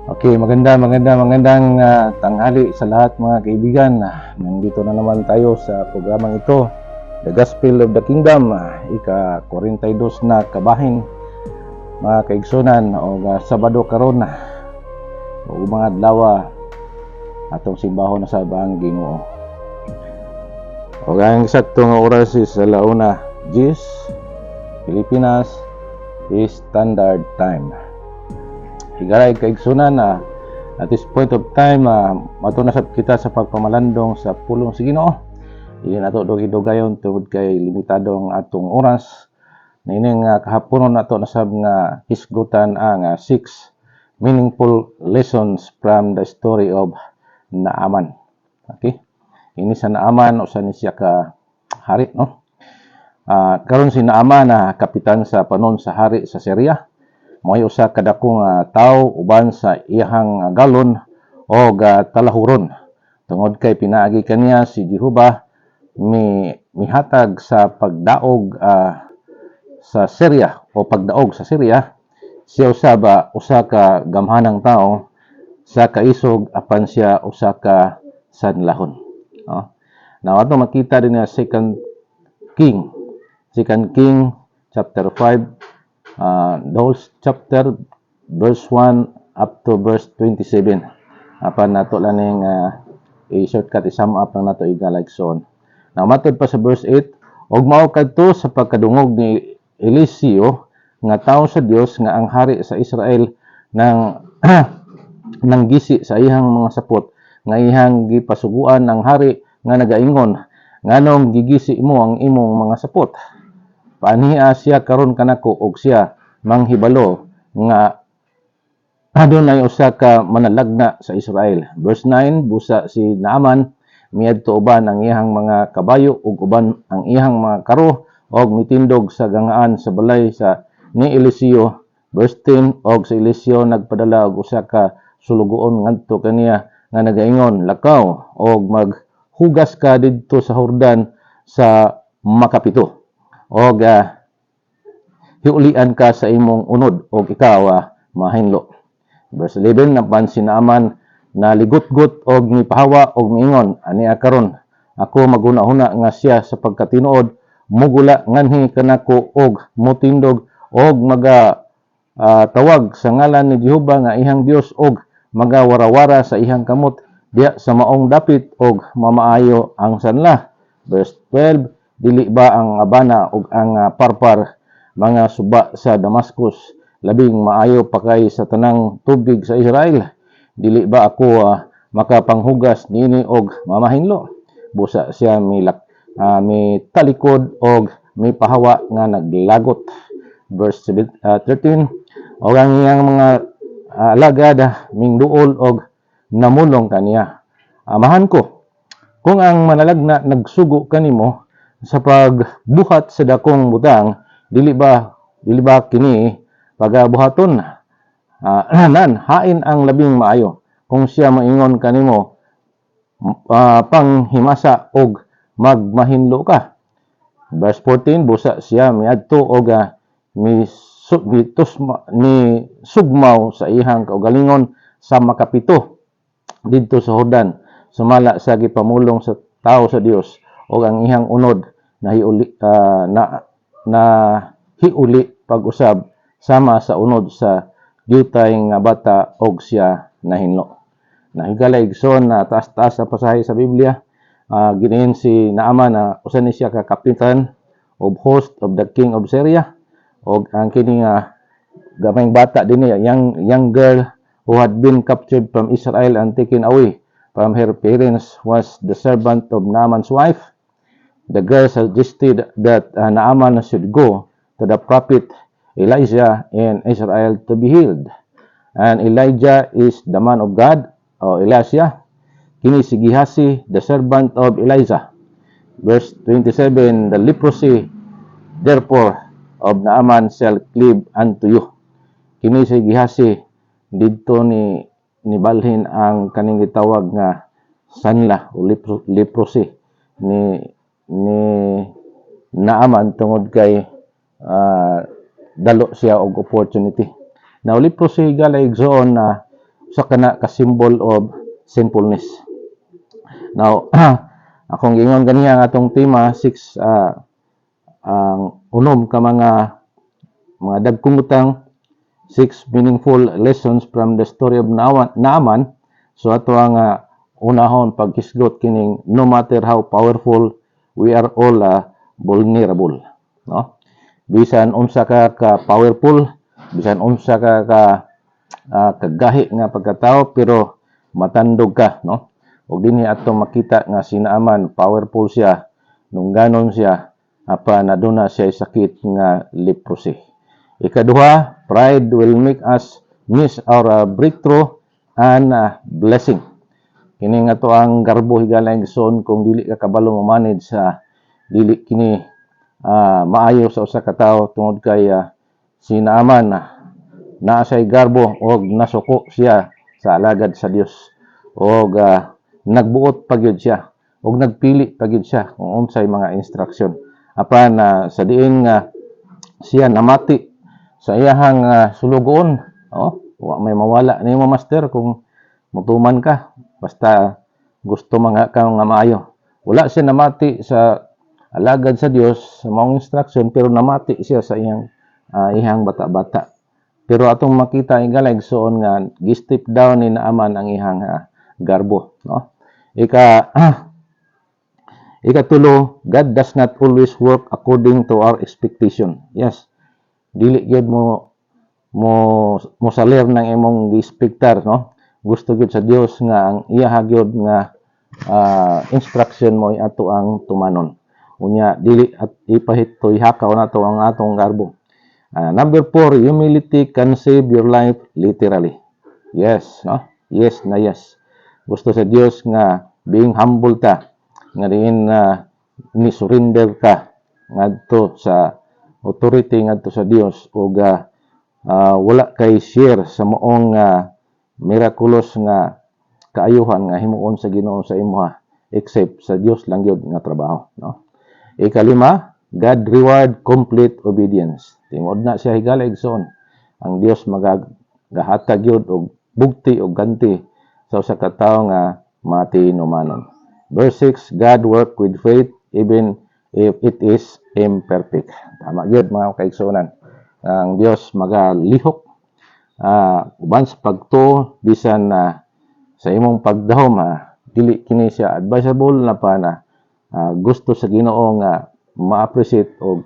Okay, magandang tanghali sa lahat mga kaibigan. Nandito na naman tayo sa programang ito, The Gospel of the Kingdom, ika-42 na kabahin mga kaigsunan o Sabado karon o mga adlaw atong simbahon na sa baang Ginoo. O ang eksakto nga oras is alauna 10 Pilipinas Standard Time. Higaray kaigsunan at this point of time matunasab kita sa pagpamalandong sa pulong sa Ginoo. Dili nato dugidugayon tungod kay limitado ang atong oras. Nining kahaponon nato nasab nga hisgutan ang 6 meaningful lessons from the story of Naaman. Okay? Ini sa Naaman usa ni siya ka hari, no? Karon si Naaman kapitan sa panon sa hari sa Syria. Mo'y usa ka dakong tawo uban sa iyang galon o talahuron. Tungod kay pinaagi kaniya si Jehova mihatag sa pagdaog sa Syria o pagdaog sa Syria. Siya usa ka gamhanang tao sa kaisog apan siya usa ka sanlahon. No? Now ato makita din na 2 King chapter 5. Those chapter verse 1 up to verse 27. Apan nato laning i-shortcut i-sum up lang nato igalagson. Now matod pa sa verse 8, og mao kadto sa pagkadungog ni Eliseo nga tawo sa Dios nga ang hari sa Israel nang nanggisi sa ihang mga sapot nga ihang gipasuguan ang hari nga nagaingon, nganong gigisi mo ang imong mga sapot? Paaniha siya karon kanako og siya manghibalo nga adunay usa ka manalagna sa Israel. Verse 9, busa si Naaman miadto uban ang iyang mga kabayo ug uban ang iyang mga karo og mitindog sa gangaan sa balay sa ni Eliseo. Verse 10, og si Eliseo nagpadala og usa ka sulugoon ngadto kaniya nga nagaingon, lakaw og maghugas ka didto sa Jordan sa makapito. Og hiulian ka sa imong unod og ikaw mahinlo. Verse 11, napansin Naaman na ligot-got og nipahawa og miingon, aniya karon ako maguna-huna nga siya sa pagkatinuod mugula nganhi kanako og motindog og tawag sa ngalan ni Jehova nga ihang Dios og magawarawara sa ihang kamot diya sa maong dapit og mamaayo ang sanla. Verse 12, dili ba ang Abana ug ang Parpar mga suba sa Damascus labing maayo pa kay sa tanang tubig sa Israel? Dili ba ako makapanghugas niini og mamahinlo? Busa siya talikod og pahawa nga naglagot. Verse 13, og ang iyang mga alagad mingduol og namulong kaniya. Amahan ko, kung ang manalagna nagsugo kanimo sa pagbuhat sa dakong butang, dili ba kini pagabuhaton? Hain ang labing maayo kung siya maingon kanimo panghimasa og magmahinlo ka. Verse 14, busa siya miadto og sugmaw sa ihang kaugalingon sa makapito didto sa Jordan, sumala sa gipamulong sa tao sa Dios og ang ihang unod na hiuli pag-usab sama sa unod sa diutay nga bata og siya nahinlo. Nahigalay igsoon na taas-taas sa pasahe sa Biblia. Giniin si Naaman na usa ni siya ka kapitan of host of the king of Syria og ang kini gamayng bata dinhi, young girl who had been captured from Israel and taken away from her parents was the servant of Naaman's wife. The girl suggested that Naaman should go to the prophet Elijah in Israel to be healed. And Elijah is the man of God, o Elisha. Kini si Gehazi, the servant of Elijah. Verse 27, the leprosy therefore of Naaman shall cleave unto you. Kini si Gehazi, didto ni balhin ang kaning gitawag nga sanla o leprosy ni Naaman tungod kay dalo siya og opportunity. Now leprosy galay igsoon na sa kana ka symbol of sinfulness. Now, akong gingon ganiya nga atong tema 6 ang unom ka mga dagkong utang, 6 meaningful lessons from the story of Naaman. So ato ang unahon pagkisgot kining no matter how powerful, we are all vulnerable, no? Bisan unsa ka powerful, bisan unsa ka kagahi nga pagkatao, pero matandog ka, no? Og dinhi ato makita nga si Naaman powerful siya nung ganon siya apan aduna siya sakit nga leprosy. Ikaduha, pride will make us miss our breakthrough and blessing. Kini nga to ang garbo higala igsoon kung dili ka kabalo mo manage sa dili kini maayo sa usa ka tawo tungod kay si Naaman naa say garbo og nasuko siya sa alagad sa Dios og nagbuot pagyud siya og nagpili pagyud siya kung unsay mga instruction apan sa diin nga siya namati sa iyahang sulugoon, wa may mawala nimo master kung mutuman ka basta gusto mga ka nga maayo. Wala siya namati sa alagad sa Dios sa mga instruction pero namati siya sa ihang bata-bata. Pero atong makita higala igsoon nga gi-step down ni Naaman ang ihang garbo, no? Ikatulo, God does not always work according to our expectation. Yes. Dili gyud mo salir ng imong gi-expectar, no? Gusto gyud sa Dios nga ang iya gyud nga instruction mo ato ang tumanon. Unya dili at ipahitoy hakaw nato ang atong garbo. Number 4, humility can save your life literally. Yes, no? Yes na yes. Gusto sa Dios nga being humble ta, nga diin ni surrender ka ngadto sa authority ngadto sa Dios ug wala kay share sa moong miraculous nga kaayuhan nga himuon sa Ginoo sa imuha except sa Dios lang gyud nga trabaho, no? Ikalima, God reward complete obedience. Tingod na siya higala igsoon. Ang Dios magahatag gyud og bugti og ganti sa usa ka tawo nga matinumanon. Verse 6, God work with faith even if it is imperfect. Tama gyud mga kaigsuonan. Ang Dios magalihok uban sa pagtuo bisan sa imong pagdahom dili kini siya advisable na pa na gusto sa Ginoo nga ma-appreciate o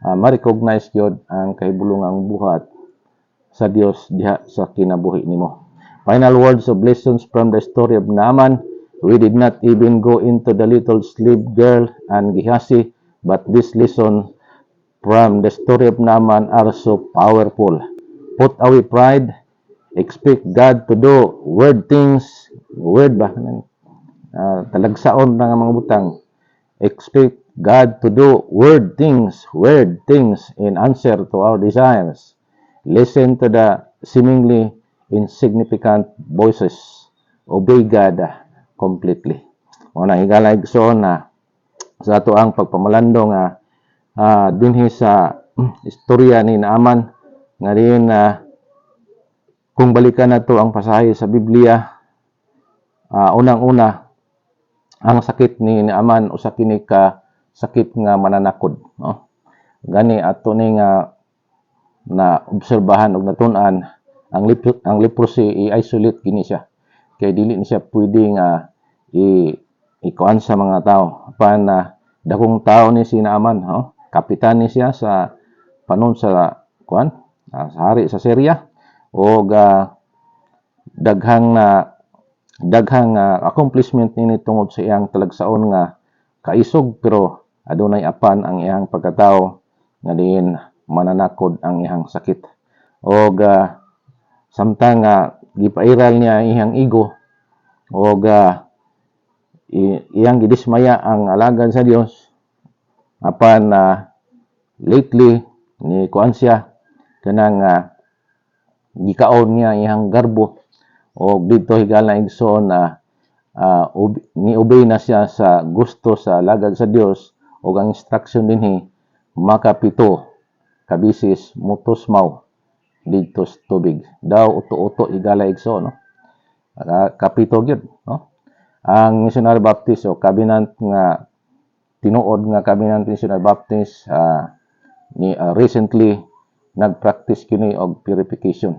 ma-recognize gyud ang kahibulongang buhat sa Dios diha sa kinabuhi nimo. Final words of lessons from the story of Naaman. We did not even go into the little slave girl and Gehazi, but this lesson from the story of Naaman are so powerful. Put away pride, expect God to do weird things, weird ba? Talagsaon na nga mga butang. Expect God to do weird things in answer to our desires. Listen to the seemingly insignificant voices. Obey God completely. Una higala igsoon na sa ato ang pagpamalandong dinhi sa istorya ni Naaman nga diin kung balikan nato ang pasahe sa Biblia, unang-una ang sakit ni Naaman usa kini ka sakit nga mananakod, no? Gani ato ni nga na obserbahan og natun-an ang leprosy i-isolate kini siya kay dili ni siya pwedeng ikuan sa mga tao apan dakong tao ni si Naaman, no? Kapitan ni siya sa panon sa kuan sa hari sa Syria og daghang accomplishment nini tungod sa iyang talagsaon nga kaisog pero adunay apan ang iyang pagkatao nga diin mananakod ang iyang sakit og samtang gipairal niya iyang ego og iyang gidismaya ang alagad sa Dios apan lately ni kuan siya kanang gikaon niya iyang garbo og dito higala igsoon ni-obey na siya sa gusto sa alagad sa Dios og ang instruction dinhi makapito kabisis mutos maw didto sa tubig daw uto-uto higala igsoon, no? kapito gyud, no? Ang Missionary Baptist o Covenant nga tinuod nga Covenant Missionary Baptist recently nagpractice kini og purification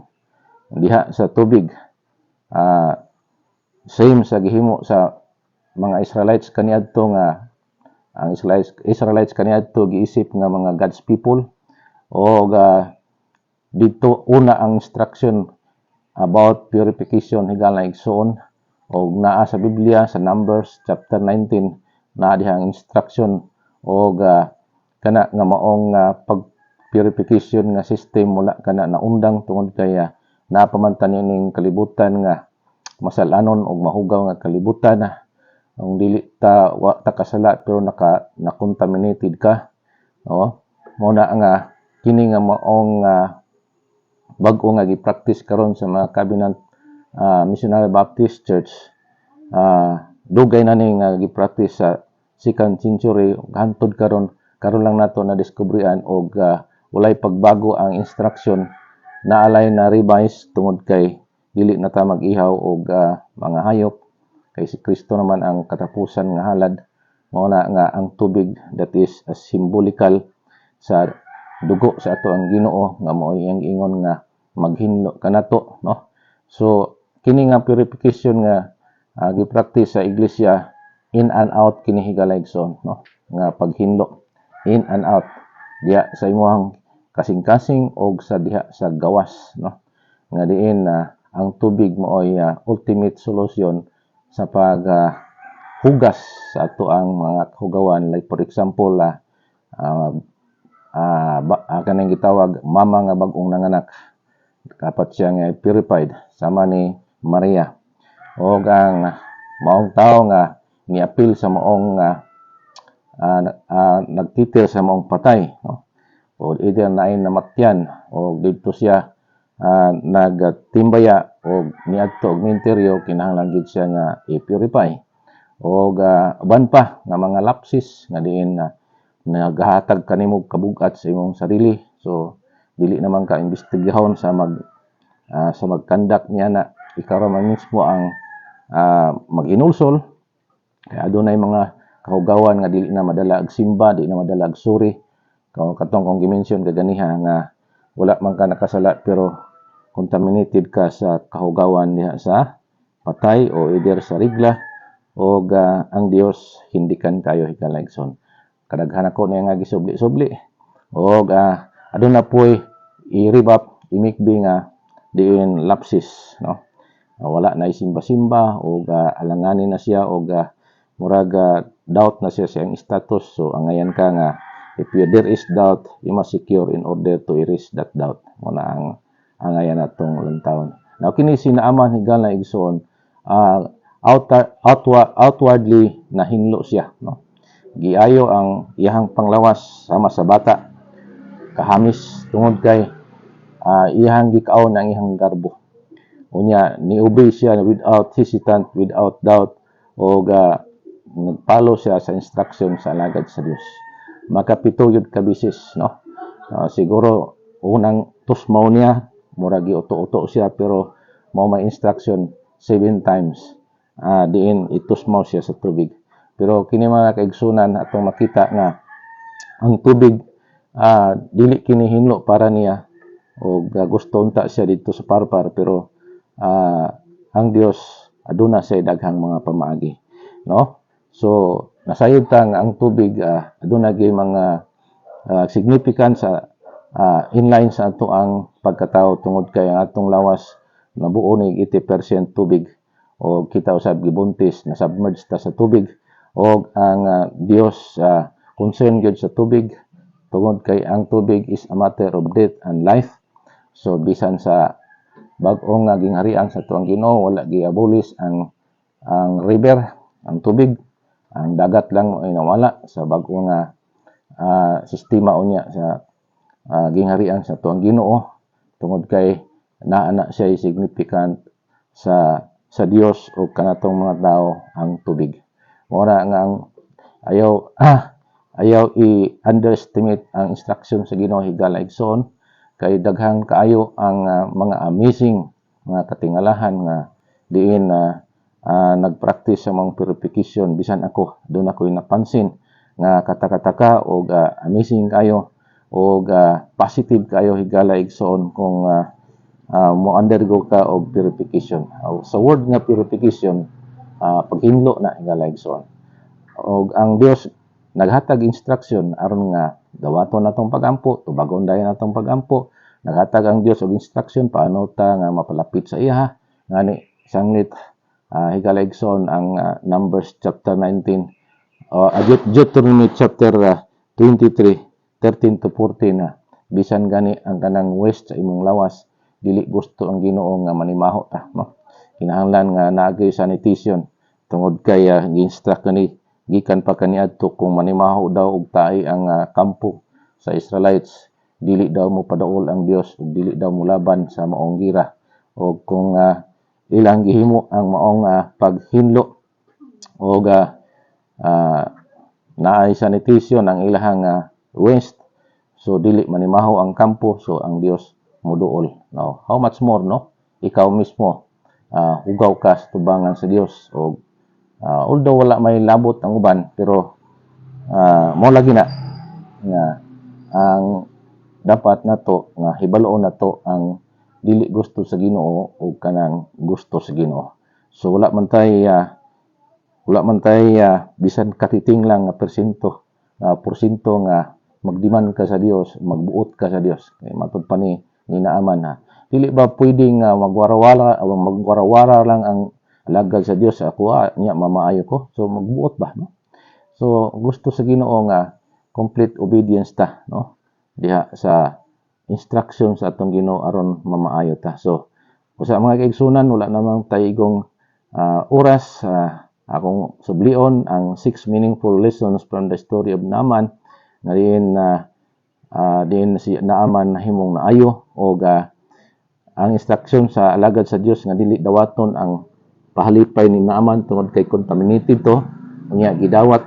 diha sa tubig. Same sa gihimo sa mga Israelites kaniadto nga ang Israelites kaniadto giisip nga mga God's people o dito una ang instruction about purification higala igsoon o naa sa Biblia sa Numbers chapter 19 naa dihang instruction o kana nga maong pag purification nga system mula kana naundang tungod kay napamantan ning kalibutan nga masalanon og mahugaw nga kalibutan ang dili ta wa ta kasala pero na-contaminated ka, no? Muna nga kini nga maong bag-o nga gi-practice karon sa mga Covenant Missionary Baptist Church. Dugay na ni nga gi-practice sa 2nd century hantod karon lang nato na diskubrihan og walay pagbago ang instruction na alay na revise tungod kay dili na ta mag-ihaw og mga hayop kay si Kristo naman ang katapusan nga halad. Mao na nga ang tubig that is symbolical sa dugo sa ato ang Ginoo nga mao iyang ingon nga maghinlo kanato, no? So kini nga purification nga gi-practice sa iglesia in and out kini higalayson, no? Nga paghinlo in and out diha sa imong kasing-kasing og sa diha sa gawas, no? Nga diin ang tubig mao'y ultimate solution sa hugas sa ato ang mga hugawan, like for example kanang gitawag mama nga bag-ong nanganak dapat siya nga purified sama ni Maria o ang maong tao nga niapil sa maong nagtitil sa maong patay, no? O either naay namatyan o dito siya nagtimbaya o niadto og menteryo kinahanglan gid siya nga i-purify o uban pa nga mga lapsis nga diin nagahatag kanimo kabug-at sa imong sarili, so dili naman ka imbestigahon sa magkandak niya na ikaw man mismo ang mag-inulsol kay adunay mga kahugawan nga dili na madala og simba, dili na madala og suri katong kung gimension kaganiha nga wala man ka nakasala pero contaminated ka sa kahugawan diha sa patay o either sa regla o ang Dios hindi kan kayo hikalayson. Kadaghan ako na nga gisubli-subli o aduna poy i-rebap imikbi nga diin lapsis, no? Wala na isimba-simba o alanganin na siya o murag doubt na siya sa iyang status, so angayan ka nga if there is doubt you must secure in order to erase that doubt. Muna ang angayan natong lantawon. Now kini sinaaman higala igsoon outwardly nahinlo siya, no? Giayo ang iyang panglawas sama sa bata kahamis tungod kay iyang gikaon ang iyang garbo. Unya niobey siya without hesitant, without doubt o nagpalo siya sa instruction sa alagad sa Dios. Makapito yun ka bisis, no? Siguro unang tusmaw niya murag uto-uto siya pero mao may instruction 7 times diin itusmaw siya sa tubig. Pero kini mga kaigsunan atong makita nga ang tubig dili kini hinlo para niya o gusto unta siya dito sa parpar pero ang Dios aduna say daghang mga pamaagi, no? So nasayod ta nga ang tubig aduna gyud mga significant sa inline sa ato ang pagkatao tungod kay ang atong lawas nabuo ni 80% tubig o kita usab gibuntis na submerged ta sa tubig o ang Dios concern gyud sa tubig tungod kay ang tubig is a matter of death and life. So bisan sa bag-ong nga gingharian sa tuang Ginoo wala gi-abolish ang river, ang tubig, ang dagat lang ay nawala sa bag-o nga sistema unya sa gingharian sa tuang Ginoo tungod kay naa siya significant sa Dios o kanatong mga tao ang tubig. Mora nga ang ayaw i-underestimate ang instruction sa Ginoo higala igsoon kay daghang kaayo ang mga amazing mga katingalahan nga diin nagpractice sa mga purification. Bisan ako doon ako napansin nga katakataka o amazing kayo o positive kayo higala igsoon kung mo undergo ka og purification. Sa word nga purification, paghinlo na higala igsoon. Og ang Dios naghatag instruction aron nga dawaton natong pagampo, tubagon dayon natong pagampo. Naghatag ang Dios og instruction paano ta nga mapalapit sa iya ngani sanglit higala igsoon ang Numbers chapter 19 Deuteronomy chapter 23 13 to 14 bisan gani ang kanang west sa imong lawas dili gusto ang Ginoo nga manimaho ta no. Kinahanglan nga naagay sanitation tungod kay gi-instruct kani gikan pa kaniadto kung manimaho daw og taay ang kampo sa Israelites, dili daw mo padaol ang Dios ug dili daw mo laban sa maong gira. O kung ilang gihimo ang maong paghinlo o naay sanitation ang ilahang west, so dili manimaho ang kampo, so ang Dios muduol. Now, how much more no? Ikaw mismo hugaw ka sa tubangan sa Dios o although wala may labot ang uban pero mo lagi na nga ang dapat nato nga hibaloon nato ang dili gusto sa Ginoo o kanang gusto sa Ginoo. So wala man tay bisan katiting lang nga porsyento nga magdiman ka sa Dios, magbuot ka sa Dios. Kay matud pa ni naaman dili ba pwedeng magwarawara lang ang alagad sa Dios ako nya mamaayo ko. So magbuot ba no? So gusto sa Ginoo nga complete obedience ta no diha sa instructions sa atong Ginoo aron mamaayo ta. So sa mga kaigsunan wala namang taigong oras akong sublion ang 6 meaningful lessons from the story of Naaman na din si Naaman himong naayo o ang instruction sa alagad sa Dios nga dili dawaton ang pahalipay ni Naaman tungod kay contaminated to unya gidawat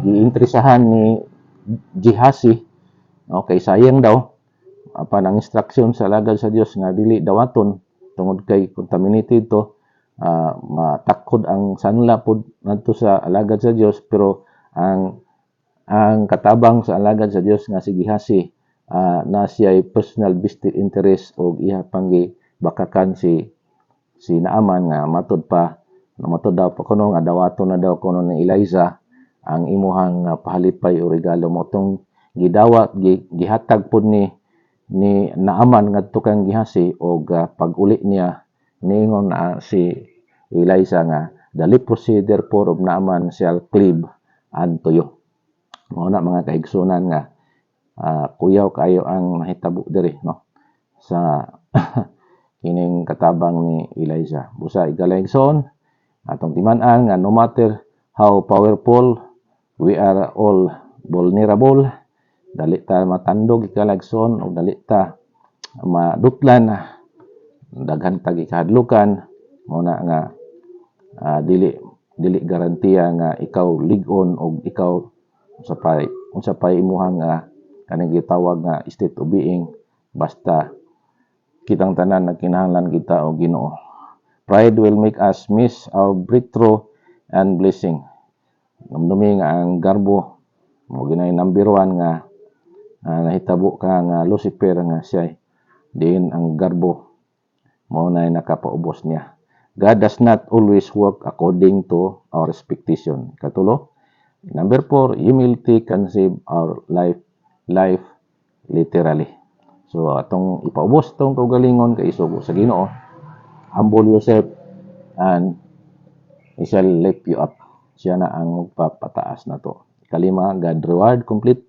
giinteresahan ni Gehazi okay sayang daw apan ang instruction sa alagad sa Dios nga dili dawaton tungod kay contaminated to matakod ang sanla pud ngadto sa alagad sa Dios pero ang katabang sa alagad sa Dios nga si Gehazi na siya personal vested interest o iya panggi bakakan si Naaman nga matud daw pa kuno nga dawaton na daw kuno ni Elijah ang imuhang pahalipay o regalo mo tong gidawat gihatag pud ni Naaman ngadto kang Gehazi og pag-uli niya niingon si Elijah nga the leprosy therefore of Naaman shall cleave unto you. Mao na mga kaigsunan nga kuyaw kayo ang mahitabo diri no sa kining katabang ni Elijah. Busa igalayson atong timan-an nga no matter how powerful we are all vulnerable, dali ta matandog ikalagson o dali ta madutlan daghan tag ikahadlukan mo na nga dili garantiya nga ikaw lig-on o ikaw unsa pay imuhang kanang gitawag nga state of being basta kitang tanan nagkinahanglan kita og Ginoo. Pride will make us miss our breakthrough and blessing. Namdumi nga ang garbo mo ginay number 1 nga nahitabo ka nga Lucifer nga siya diin ang garbo mao na nakapaubos niya. God does not always work according to our expectation. Katulo, number 4, humility can save our life literally. So atong ipaubos tong kaugalingon kay isugo sa Ginoo. Humble yourself and He shall lift you up. Siya na ang magpapataas na to. Kalima, God reward complete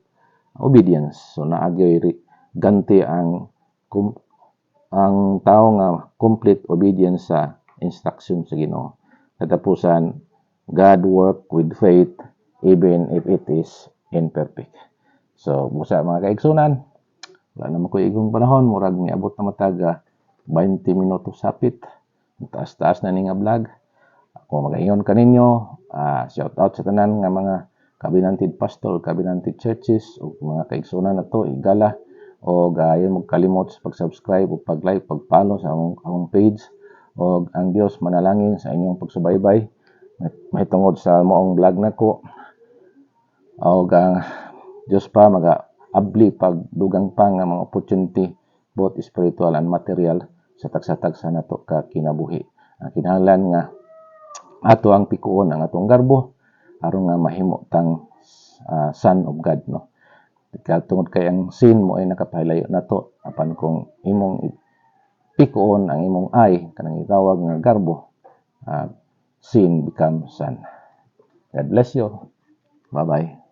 obedience. So naagay ganti ang tao nga complete obedience sa instruction sa Ginoo. Katapusan, God work with faith even if it is imperfect. So busa mga kaigsunan, wala naman ko igong panahon, murag niabot na mataga 20 minutos sapit. Taas-taas na ni nga vlog. Ako magaingon kaninyo, shout out sa tanan nga mga kabinanted pastor, kabinanted churches o mga kaigsunan na to igala o gayon magkalimot sa pag-subscribe o pag-like, pag-follow sa among page o ang Dios manalangin sa inyong pagsubaybay mahitungod sa moong vlog nako. O ang Dios pa abli pagdugang pa nga mga opportunity both spiritual and material sa tagsa-tagsa nato ka kinabuhi. Kinahanglan nga ato ang pikuon ang atong garbo aron nga mahimo tang son of God, no. Tungod kay ang sin mo ay nakapahilayo nato apan kung imong pikuon ang imong ay kanang itawag nga garbo, sin become son. God bless you. Bye bye.